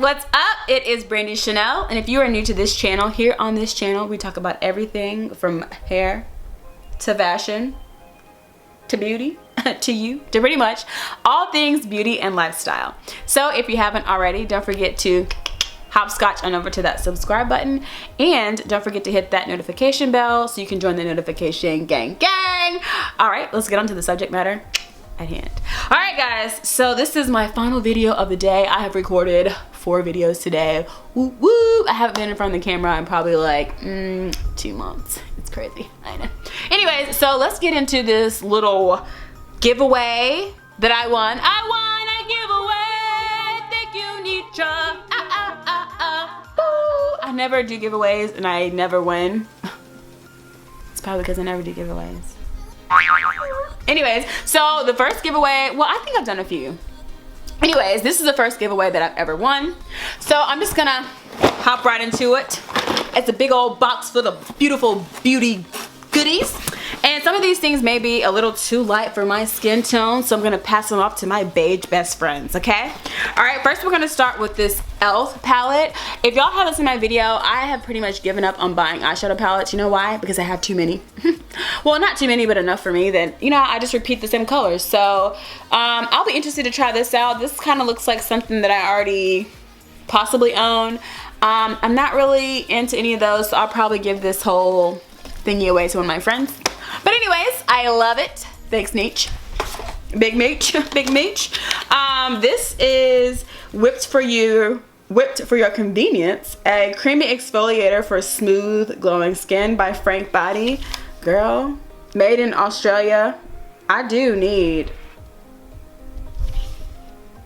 what's up? It is BrandyChanell, and if you are new to this channel, here on this channel we talk about everything from hair to fashion to beauty to you to pretty much all things beauty and lifestyle. So if you haven't already, don't forget to hopscotch on over to that subscribe button, and don't forget to hit that notification bell so you can join the notification gang. All right, let's get on to the subject matter at hand. All right guys, so this is my final video of the day. I have recorded 4 videos today. Woo woo. I haven't been in front of the camera in probably like 2 months. It's crazy, I know. Anyways, so let's get into this little giveaway that I won. I won a giveaway. Thank you, Nitraa. I never do giveaways and I never win. It's probably because I never do giveaways. Anyways, so the first giveaway, well, I think I've done a few. Anyways, this is the first giveaway that I've ever won. So I'm just gonna hop right into it. It's a big old box full of beautiful beauty goodies. And some of these things may be a little too light for my skin tone, so I'm gonna pass them off to my beige best friends, okay? All right, first we're gonna start with this e.l.f. palette. If y'all haven't seen my video, I have pretty much given up on buying eyeshadow palettes. You know why? Because I have too many. Well, not too many, but enough for me that, you know, I just repeat the same colors. So I'll be interested to try this out. This kind of looks like something that I already possibly own. I'm not really into any of those, so I'll probably give this whole thingy away to one of my friends. But anyways, I love it. Thanks, Meech. Big Meech. Big Meech. This is whipped for your convenience, a creamy exfoliator for smooth glowing skin by Frank Body. Girl, made in Australia. I do need,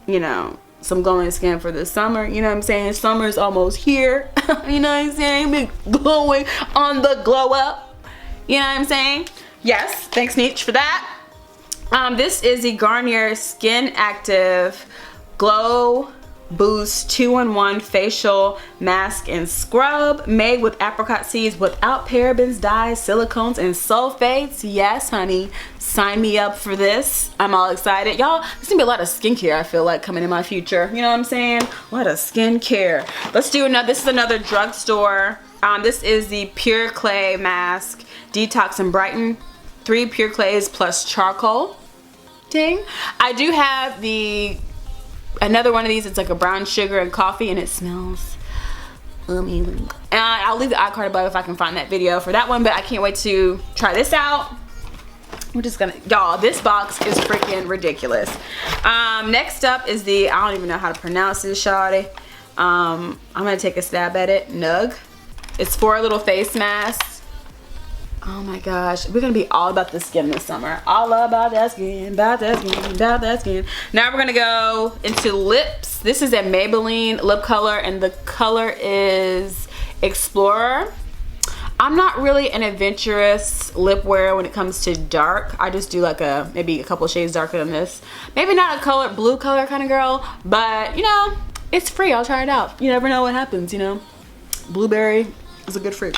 you know, some glowing skin for the summer. You know what I'm saying? Summer's almost here. You know what I'm saying? Be glowing on the glow up. You know what I'm saying? Yes, thanks Nietzsche for that. This is the Garnier Skin Active Glow Boost 2-in-1 Facial Mask and Scrub, made with apricot seeds without parabens, dyes, silicones, and sulfates. Yes, honey, sign me up for this. I'm all excited. Y'all, there's gonna be a lot of skincare, I feel like, coming in my future. You know what I'm saying? A lot of skincare. Let's do another, this is another drugstore. This is the Pure Clay Mask Detox and Brighten. 3 pure clays plus charcoal. Dang. I do have another one of these. It's like a brown sugar and coffee, and it smells amazing. And I'll leave the iCard above if I can find that video for that one, but I can't wait to try this out. We're just gonna, y'all, this box is freaking ridiculous. Next up is the, I don't even know how to pronounce this, shawty. I'm gonna take a stab at it. Nug. It's 4 little face masks. Oh my gosh, we're gonna be all about the skin this summer. All about that skin, about that skin, about that skin. Now we're gonna go into lips. This is a Maybelline lip color, and the color is Explorer. I'm not really an adventurous lip wearer when it comes to dark. I just do like maybe a couple shades darker than this. Maybe not a blue color kind of girl, but you know, it's free. I'll try it out. You never know what happens, you know. Blueberry is a good fruit.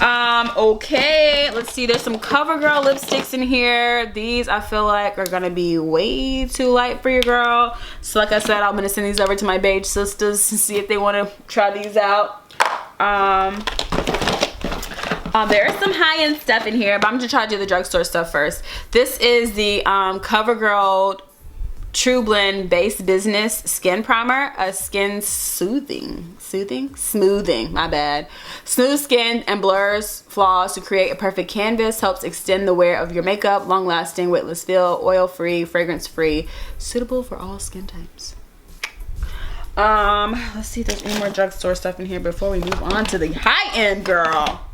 Okay, let's see. There's some CoverGirl lipsticks in here. These I feel like are gonna be way too light for your girl. So like I said, I'm gonna send these over to my beige sisters to see if they want to try these out. There is some high-end stuff in here, but I'm gonna try to do the drugstore stuff first. This is the CoverGirl True Blend Base Business Skin Primer, a skin smoothing, my bad. Smooth skin and blurs flaws to create a perfect canvas, helps extend the wear of your makeup, long-lasting, weightless feel, oil-free, fragrance-free, suitable for all skin types. Let's see if there's any more drugstore stuff in here before we move on to the high-end, girl.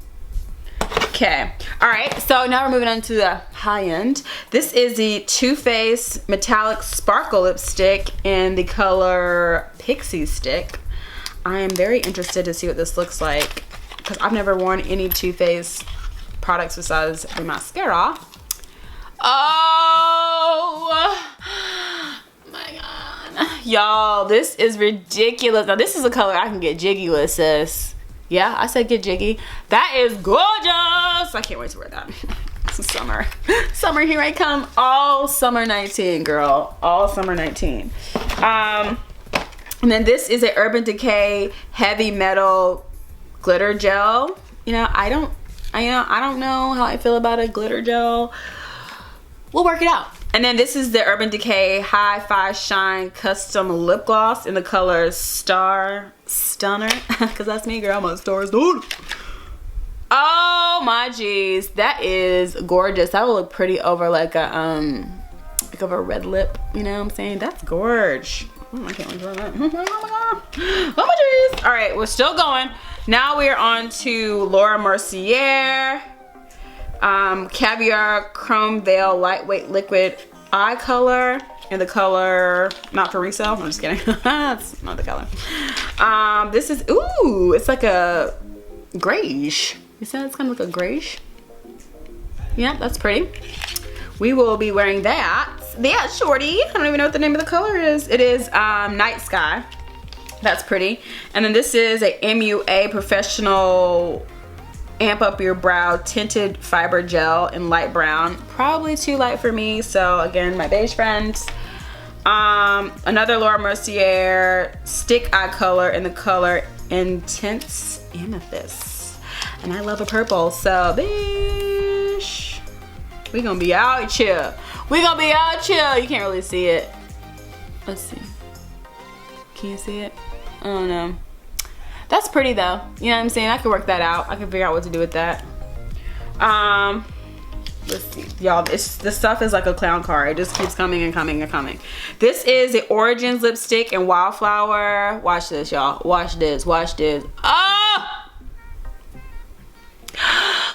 Okay, all right, so now we're moving on to the high end. This is the Too Faced Metallic Sparkle Lipstick in the color Pixie Stick. I am very interested to see what this looks like because I've never worn any Too Faced products besides the mascara. Oh my god. Y'all, this is ridiculous. Now this is a color I can get jiggy with, sis. Yeah, I said get jiggy. That is gorgeous. I can't wait to wear that. Summer. Summer, here I come. All summer 19, girl. All summer 19. And then this is a Urban Decay Heavy Metal Glitter Gel. You know, I don't know how I feel about a glitter gel. We'll work it out. And then this is the Urban Decay Hi-Fi Shine Custom Lip Gloss in the color Star Stunner. Because that's me, girl. I'm a Star Stunner. Oh my geez, that is gorgeous. That will look pretty over like a over a red lip. You know what I'm saying? That's gorge. I can't wait for that. Oh my god. Oh my geez. All right, we're still going. Now we're on to Laura Mercier. Caviar Chrome Veil Lightweight Liquid Eye Color in the color, not for resale, I'm just kidding. That's not the color. This is, ooh, it's like a grayish. You said it's kind of like a grayish? Yeah, that's pretty. We will be wearing that. Yeah, shorty. I don't even know what the name of the color is. It is Night Sky. That's pretty. And then this is a MUA Professional Amp Up Your Brow Tinted Fiber Gel in light brown. Probably too light for me, so again, my beige friends. Another Laura Mercier Stick Eye Color in the color Intense Amethyst. And I love a purple, so bish. We gonna be out here. We gonna be out here. You can't really see it. Let's see. Can you see it? I don't know. That's pretty though. You know what I'm saying? I could work that out. I can figure out what to do with that. Let's see. Y'all, this stuff is like a clown car. It just keeps coming and coming and coming. This is the Origins lipstick in Wildflower. Watch this, y'all. Watch this. Watch this. Oh!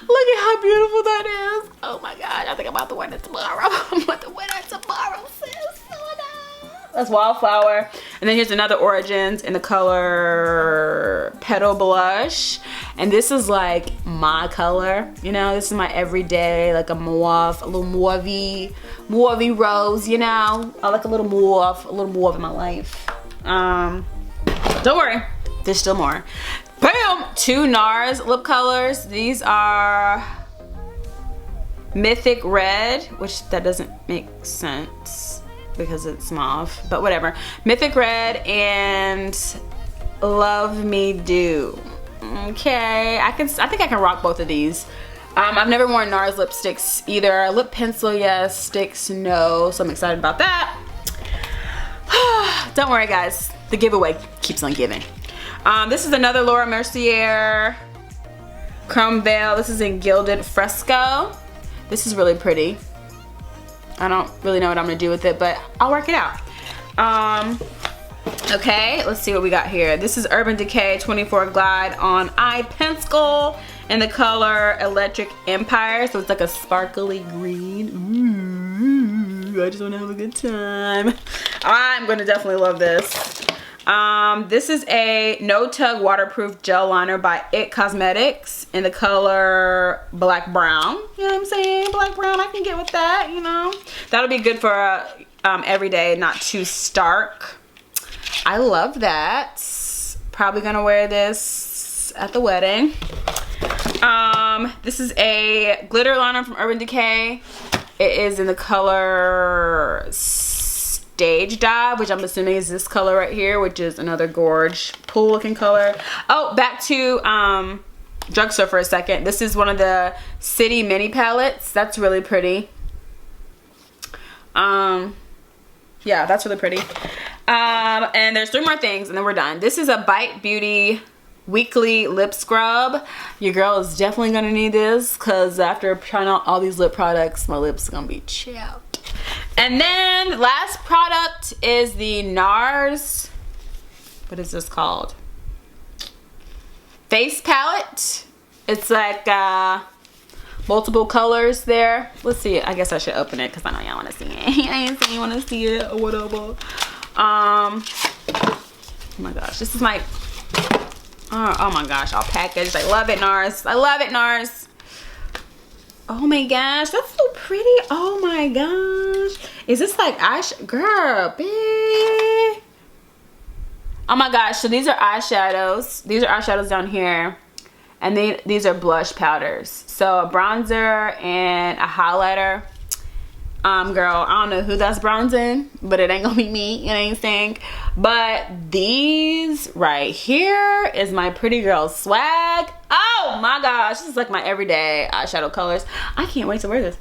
Look at how beautiful that is. Oh my god. I think I'm about to wear that tomorrow. I'm about to wear that tomorrow, sis. Oh no. That's Wildflower. And then here's another Origins in the color Petal Blush. And this is like my color. You know, this is my everyday, like a mauve, a little mauvey rose, you know. I like a little mauve in my life. Don't worry, there's still more. Bam! 2 NARS lip colors. These are Mythic Red, which that doesn't make sense because it's mauve, but whatever. Mythic Red and Love Me Do. Okay, I think I can rock both of these. I've never worn NARS lipsticks either. Lip pencil, yes. Sticks, no. So I'm excited about that. Don't worry, guys. The giveaway keeps on giving. This is another Laura Mercier Chrome Veil. This is in Gilded Fresco. This is really pretty. I don't really know what I'm gonna do with it, but I'll work it out. Okay, let's see what we got here. This is Urban Decay 24 Glide on Eye Pencil in the color Electric Empire. So it's like a sparkly green. Ooh, I just wanna have a good time. I'm gonna definitely love this. This is a No Tug Waterproof Gel Liner by IT Cosmetics in the color Black Brown. You know what I'm saying? Black Brown, I can get with that, you know. That'll be good for everyday, not too stark. I love that. Probably gonna wear this at the wedding. This is a glitter liner from Urban Decay. It is in the color Stage Dive, which I'm assuming is this color right here, which is another gorge pool looking color. Oh, back to drugstore for a second. This is one of the City Mini palettes. That's really pretty. Yeah, that's really pretty. And there's 3 more things and then we're done. This is a Bite Beauty Weekly Lip Scrub. Your girl is definitely gonna need this because after trying out all these lip products, my lips are gonna be chapped. And then the last product is the NARS, what is this called? Face palette. It's like multiple colors there. Let's see it. I guess I should open it because I know y'all want to see it. I ain't saying you want to see it or whatever. Oh my gosh, this is my oh my gosh, all packaged. I love it, NARS. I love it, NARS. Oh my gosh, that's so pretty. Oh my gosh, is this like girl, babe? Oh my gosh, so these are eyeshadows. These are eyeshadows down here, and these are blush powders. So a bronzer and a highlighter. Girl, I don't know who that's bronzing, but it ain't gonna be me, you know what I'm saying? But these right here is my pretty girl swag. Oh my gosh, this is like my everyday eyeshadow colors. I can't wait to wear this.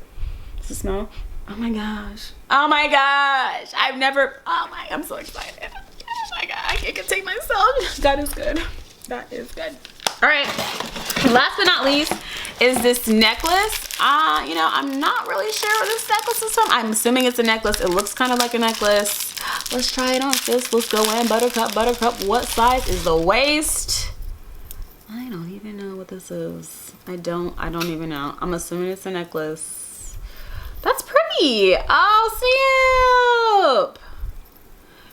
Does it smell? Oh my gosh. Oh my gosh. I'm so excited. Oh my god, I can't contain myself. God is good. That is good. All right, last but not least is this necklace. You know, I'm not really sure where this necklace is from. I'm assuming it's a necklace. It looks kind of like a necklace. Let's try it on, sis. Let's go in. Buttercup, buttercup. What size is the waist? I don't even know what this is. I don't even know. I'm assuming it's a necklace. That's pretty. Oh, snap.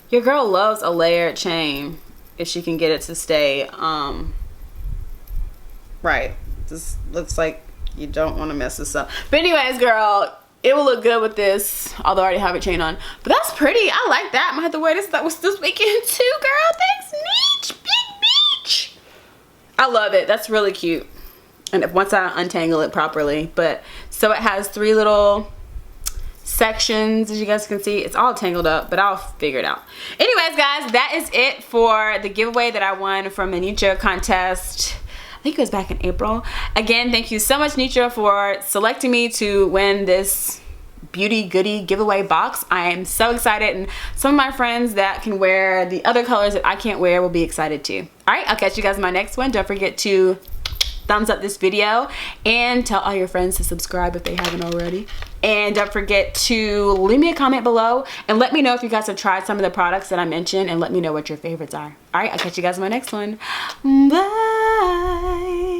Your girl loves a layered chain if she can get it to stay right. This looks like you don't want to mess this up. But anyways, girl, it will look good with this, although I already have a chain on. But that's pretty. I like that. I might have to wear this this weekend too, girl. Thanks, Neech. Big beach. I love it. That's really cute. And once I untangle it properly. But so it has 3 little sections, as you guys can see. It's all tangled up, but I'll figure it out. Anyways, guys, that is it for the giveaway that I won from the Nitraa contest. I think it was back in April. Again, thank you so much, Nitraa, for selecting me to win this beauty goodie giveaway box. I am so excited, and some of my friends that can wear the other colors that I can't wear will be excited too. All right, I'll catch you guys in my next one. Don't forget to thumbs up this video and tell all your friends to subscribe if they haven't already. And don't forget to leave me a comment below and let me know if you guys have tried some of the products that I mentioned, and let me know what your favorites are. All right, I'll catch you guys in my next one. Bye.